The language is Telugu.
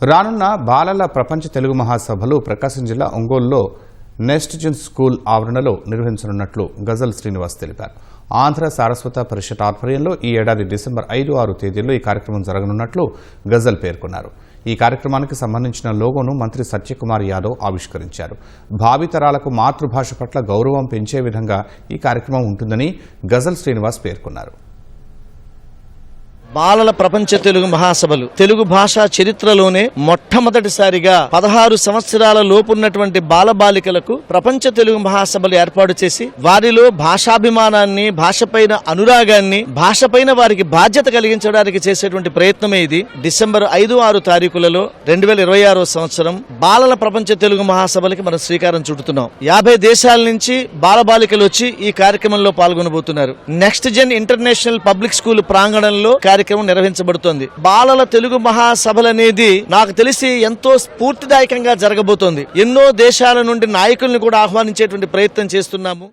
రానున్న బాలల ప్రపంచ తెలుగు మహాసభలు ప్రకాశం జిల్లా ఒంగోలులో నెక్స్ట్ జెన్ స్కూల్ ఆవరణలో నిర్వహించనున్నట్లు గజల్ శ్రీనివాస్ తెలిపారు. ఆంధ్ర సారస్వత పరిషత్ ఆధ్వర్యంలో ఈ ఏడాది డిసెంబర్ 5-6 తేదీల్లో ఈ కార్యక్రమం జరగనున్నట్లు గజల్ పేర్కొన్నారు. ఈ కార్యక్రమానికి సంబంధించిన లోగోను మంత్రి సత్యకుమార్ యాదవ్ ఆవిష్కరించారు. భావితరాలకు మాతృభాష పట్ల గౌరవం పెంచే విధంగా ఈ కార్యక్రమం ఉంటుందని గజల్ శ్రీనివాస్ పేర్కొన్నారు. బాలల ప్రపంచ తెలుగు మహాసభలు తెలుగు భాషా చరిత్రలోనే మొట్టమొదటిసారిగా 16 సంవత్సరాల లోపున్నటువంటి బాలబాలికలకు ప్రపంచ తెలుగు మహాసభలు ఏర్పాటు చేసి వారిలో భాషాభిమానాన్ని, భాషపైన అనురాగాన్ని, భాషపైన వారికి బాధ్యత కలిగించడానికి చేసేటువంటి ప్రయత్నమే ఇది. డిసెంబర్ 5-6 తారీఖులలో 2026 సంవత్సరం బాలల ప్రపంచ తెలుగు మహాసభలకి మనం శ్రీకారం చుడుతున్నాం. 50 దేశాల నుంచి బాలబాలికలు వచ్చి ఈ కార్యక్రమంలో పాల్గొనబోతున్నారు. Next gen international public school ప్రాంగణంలో కార్యక్రమం నిర్వహించబడుతోంది. బాలల తెలుగు మహాసభలనేది నాకు తెలిసి ఎంతో స్ఫూర్తిదాయకంగా జరగబోతోంది. ఎన్నో దేశాల నుండి నాయకుల్ని కూడా ఆహ్వానించేటువంటి ప్రయత్నం చేస్తున్నాము.